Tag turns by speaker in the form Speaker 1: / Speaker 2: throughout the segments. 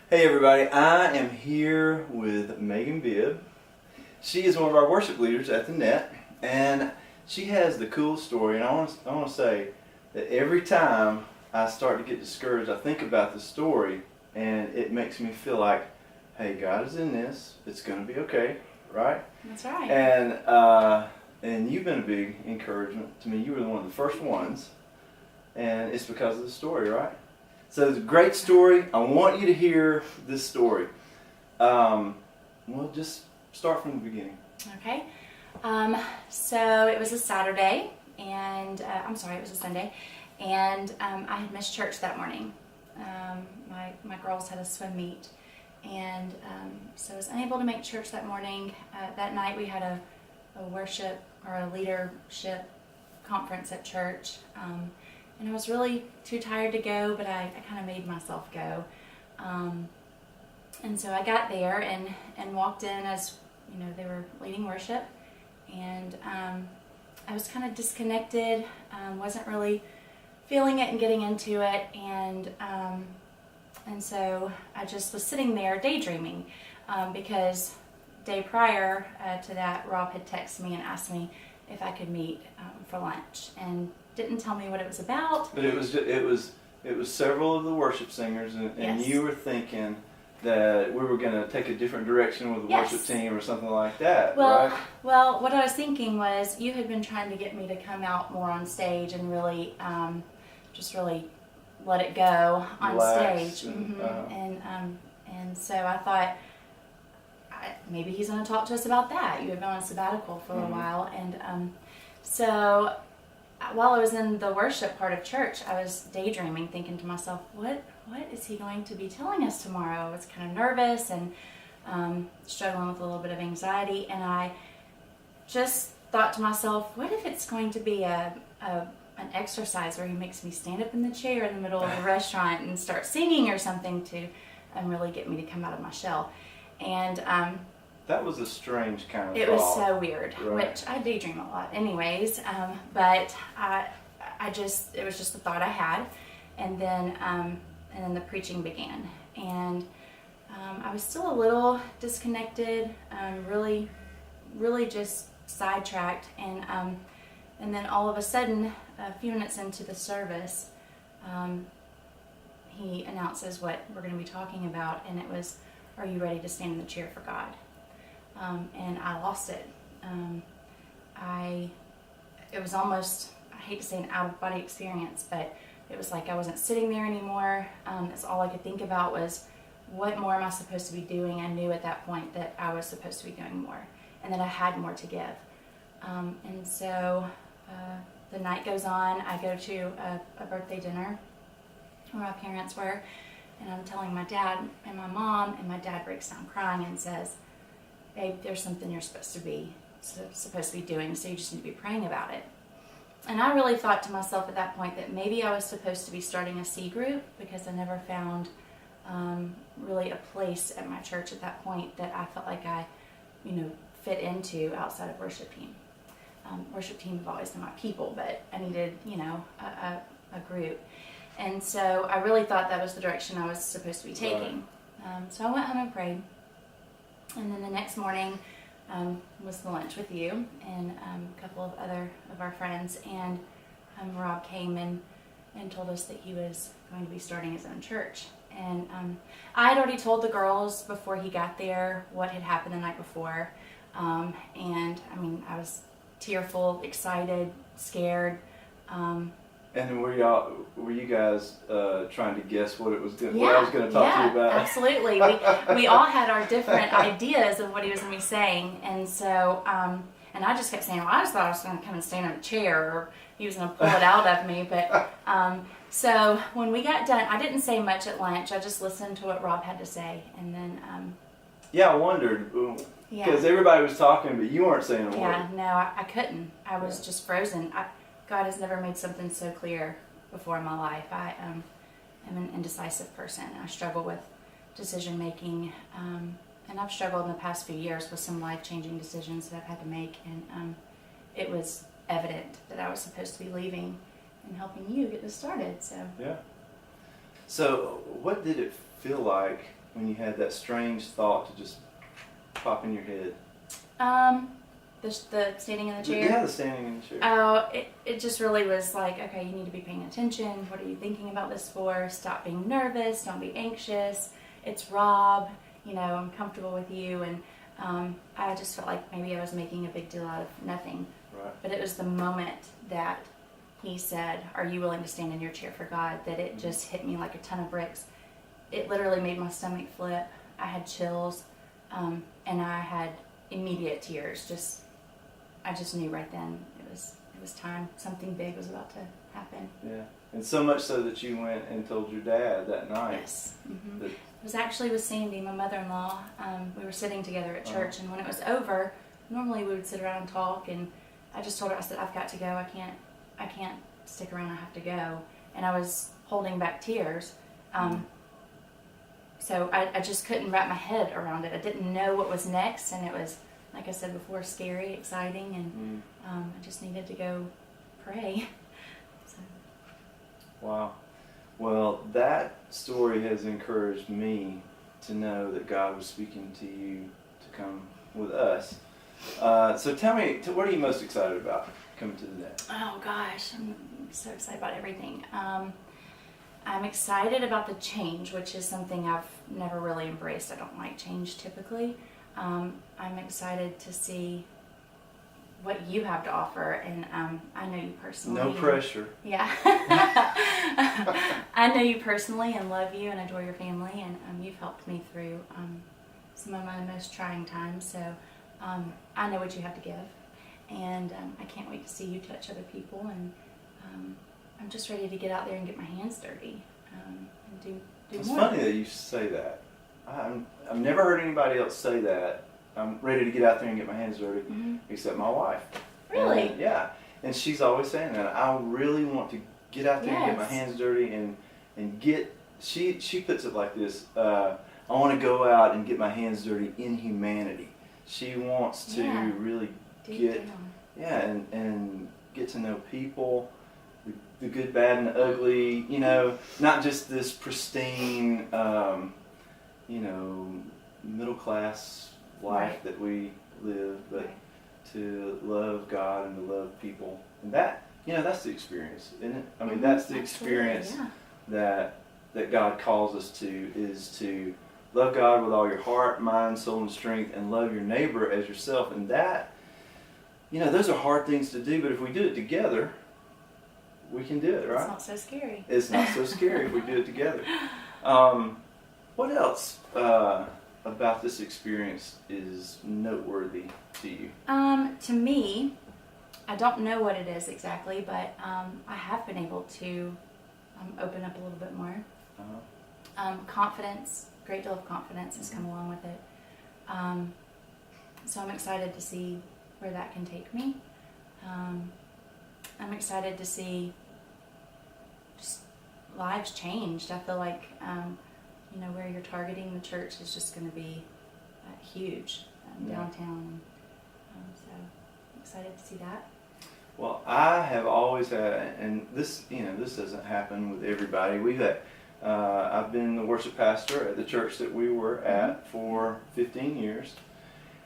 Speaker 1: Hey everybody, I am here with Megan Bibb. She is one of our worship leaders at the Net, and she has the coolest story. And I want to say that every time I start to get discouraged, I think about the story, and it makes me feel like, hey, God is in this. It's going to be okay, right?
Speaker 2: That's right.
Speaker 1: And you've been a big encouragement to me. You were one of the first ones, and it's because of the story, right? So it's a great story. I want you to hear this story. We'll just start from the beginning.
Speaker 2: Okay. So it was a Saturday, and it was a Sunday, and I had missed church that morning. My girls had a swim meet, and so I was unable to make church that morning. That night we had a worship or a leadership conference at church. And I was really too tired to go, but I kind of made myself go. And so I got there and walked in as, they were leading worship. And I was kind of disconnected, wasn't really feeling it and getting into it. And so I just was sitting there daydreaming because day prior to that, Rob had texted me and asked me if I could meet for lunch. And didn't tell me what it was about.
Speaker 1: But it was several of the worship singers, and
Speaker 2: Yes.
Speaker 1: you were thinking that we were going to take a different direction with the
Speaker 2: Yes.
Speaker 1: worship team or something like that,
Speaker 2: Well,
Speaker 1: right?
Speaker 2: well, what I was thinking was you had been trying to get me to come out more on stage and really, just really let it go on
Speaker 1: Relax
Speaker 2: stage.
Speaker 1: and,
Speaker 2: And so I thought maybe he's going to talk to us about that. You had been on a sabbatical for a while, and so while I was in the worship part of church, I was daydreaming, thinking to myself, what is he going to be telling us tomorrow? I was kind of nervous and struggling with a little bit of anxiety, and I just thought to myself, what if it's going to be an exercise where he makes me stand up in the chair in the middle of a restaurant and start singing or something to really get me to come out of my shell. And
Speaker 1: That was a strange kind of
Speaker 2: it
Speaker 1: thought.
Speaker 2: was so weird,
Speaker 1: Right.
Speaker 2: which I daydream a lot anyways, but it was just the thought I had, and then the preaching began, and I was still a little disconnected, really just sidetracked, and then all of a sudden, a few minutes into the service, he announces what we're going to be talking about, and it was, are you ready to stand in the chair for God? And I lost it. It was almost, I hate to say an out-of-body experience, but it was like I wasn't sitting there anymore. That's all I could think about was, what more am I supposed to be doing? I knew at that point that I was supposed to be doing more, and that I had more to give. And so the night goes on. I go to a birthday dinner where my parents were, and I'm telling my dad and my mom, and my dad breaks down crying and says, babe, there's something you're supposed to be doing, so you just need to be praying about it. And I really thought to myself at that point that maybe I was supposed to be starting a C group, because I never found really a place at my church at that point that I felt like I, fit into outside of worship team. Worship team have always been my people, but I needed, a group. And so I really thought that was the direction I was supposed to be taking. Right. So I went home and prayed. And then the next morning was the lunch with you and a couple of other of our friends. And Rob came and told us that he was going to be starting his own church. And I had already told the girls before he got there what had happened the night before. And I was tearful, excited, scared.
Speaker 1: And were you guys trying to guess what I was going to talk to you about?
Speaker 2: Absolutely. We all had our different ideas of what he was going to be saying, and so and I just kept saying, well, I just thought I was going to come and stand in a chair, or he was going to pull it out of me. But so when we got done, I didn't say much at lunch. I just listened to what Rob had to say, and then
Speaker 1: I wondered because everybody was talking, but you weren't saying a word.
Speaker 2: Yeah, no, I couldn't. I was just frozen. God has never made something so clear before in my life. I am an indecisive person. I struggle with decision making, and I've struggled in the past few years with some life-changing decisions that I've had to make, and it was evident that I was supposed to be leaving and helping you get this started. So
Speaker 1: yeah. So what did it feel like when you had that strange thought to just pop in your head?
Speaker 2: The standing in the chair.
Speaker 1: Yeah, the standing in the chair.
Speaker 2: Oh, it just really was like, okay, you need to be paying attention. What are you thinking about this for? Stop being nervous. Don't be anxious. It's Rob. You know, I'm comfortable with you. And I just felt like maybe I was making a big deal out of nothing.
Speaker 1: Right.
Speaker 2: But it was the moment that he said, are you willing to stand in your chair for God? That it just hit me like a ton of bricks. It literally made my stomach flip. I had chills. And I had immediate tears. I just knew right then it was time. Something big was about to happen.
Speaker 1: Yeah, and so much so that you went and told your dad that night.
Speaker 2: Yes. It was actually with Sandy, my mother-in-law. We were sitting together at church, and when it was over, normally we would sit around and talk. And I just told her, I said, I've got to go. I can't stick around. I have to go. And I was holding back tears. So I just couldn't wrap my head around it. I didn't know what was next, and it was, like I said before, scary, exciting, and I just needed to go pray. So.
Speaker 1: Wow. Well, that story has encouraged me to know that God was speaking to you to come with us. So tell me, what are you most excited about coming to the net?
Speaker 2: Oh gosh, I'm so excited about everything. I'm excited about the change, which is something I've never really embraced. I don't like change typically. I'm excited to see what you have to offer, and I know you personally.
Speaker 1: No pressure.
Speaker 2: Yeah. I know you personally and love you and adore your family, and you've helped me through some of my most trying times, so I know what you have to give, and I can't wait to see you touch other people, and I'm just ready to get out there and get my hands dirty and do
Speaker 1: It's
Speaker 2: more.
Speaker 1: funny that you say that. I've never heard anybody else say that. I'm ready to get out there and get my hands dirty, except my wife.
Speaker 2: Really?
Speaker 1: And, yeah. And she's always saying that. I really want to get out there and get my
Speaker 2: Yes.
Speaker 1: hands dirty and get, she puts it like this, I want to go out and get my hands dirty in humanity. She wants to really
Speaker 2: Deep down.
Speaker 1: and get to know people, the good, bad, and the ugly, you know, not just this pristine, you know, middle class life that we live, but to love God and to love people. And that, you know, that's the experience, isn't it? I mean, that's the experience that God calls us to, is to love God with all your heart, mind, soul, and strength, and love your neighbor as yourself. And that, you know, those are hard things to do, but if we do it together, we can do it, right?
Speaker 2: It's not so scary.
Speaker 1: It's not so scary if we do it together. What else about this experience is noteworthy to you?
Speaker 2: To me, I don't know what it is exactly, but I have been able to open up a little bit more. Confidence, great deal of confidence has come along with it. So I'm excited to see where that can take me. I'm excited to see just lives changed. I feel like, you know, where you're targeting the church is just going to be huge downtown. So I'm excited to see that.
Speaker 1: Well, I have always had, and this, you know, this doesn't happen with everybody. We've had, I've been the worship pastor at the church that we were at for 15 years,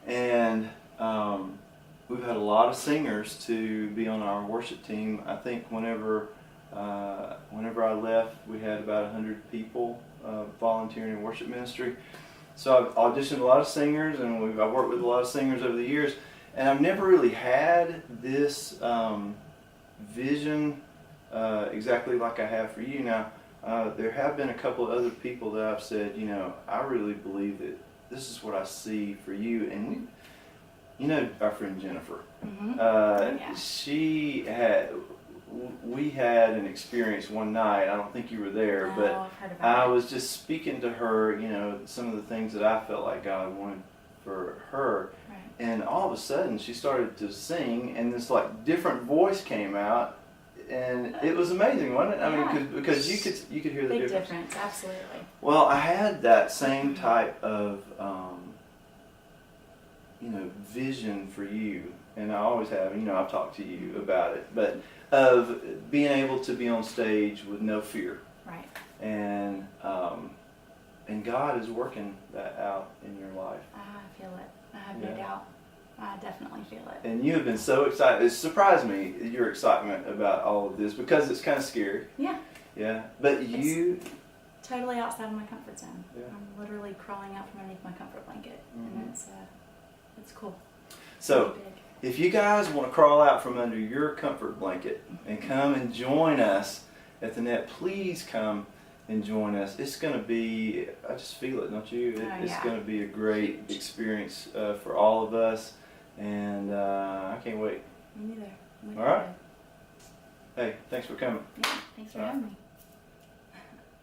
Speaker 1: and we've had a lot of singers to be on our worship team. I think whenever I left, we had about 100 people volunteering in worship ministry. So I've auditioned a lot of singers, and I've worked with a lot of singers over the years. And I've never really had this vision exactly like I have for you. Now, there have been a couple of other people that I've said, you know, I really believe that this is what I see for you. And we, you know, our friend Jennifer, we had an experience one night. I don't think you were there, but
Speaker 2: I've heard about
Speaker 1: I
Speaker 2: it.
Speaker 1: was just speaking to her, you know, some of the things that I felt like God wanted for her.
Speaker 2: Right.
Speaker 1: And all of a sudden she started to sing, and this like different voice came out, and it was amazing, wasn't it? I mean, because you could hear the
Speaker 2: Big
Speaker 1: difference.
Speaker 2: absolutely.
Speaker 1: Well, I had that same type of you know, vision for you, and I always have. You know, I've talked to you about it, but of being able to be on stage with no fear,
Speaker 2: Right.
Speaker 1: and and God is working that out in your life.
Speaker 2: I feel it. I have no
Speaker 1: Yeah.
Speaker 2: doubt. I definitely feel it.
Speaker 1: And you have been so excited. It surprised me, your excitement about all of this, because it's kind of scary.
Speaker 2: Yeah.
Speaker 1: Yeah. But you,
Speaker 2: Totally outside of my comfort zone.
Speaker 1: Yeah.
Speaker 2: I'm literally crawling out from underneath my comfort blanket,
Speaker 1: Mhm.
Speaker 2: and it's cool.
Speaker 1: so
Speaker 2: Pretty big.
Speaker 1: if you guys want to crawl out from under your comfort blanket and come and join us at the net, please come and join us. It's going to be, I just feel it, don't you?
Speaker 2: Oh,
Speaker 1: It's
Speaker 2: yeah.
Speaker 1: going to be a great experience for all of us, and I can't wait.
Speaker 2: Me neither.
Speaker 1: All right. Hey, thanks for coming.
Speaker 2: Yeah. Thanks for
Speaker 1: All right.
Speaker 2: having me.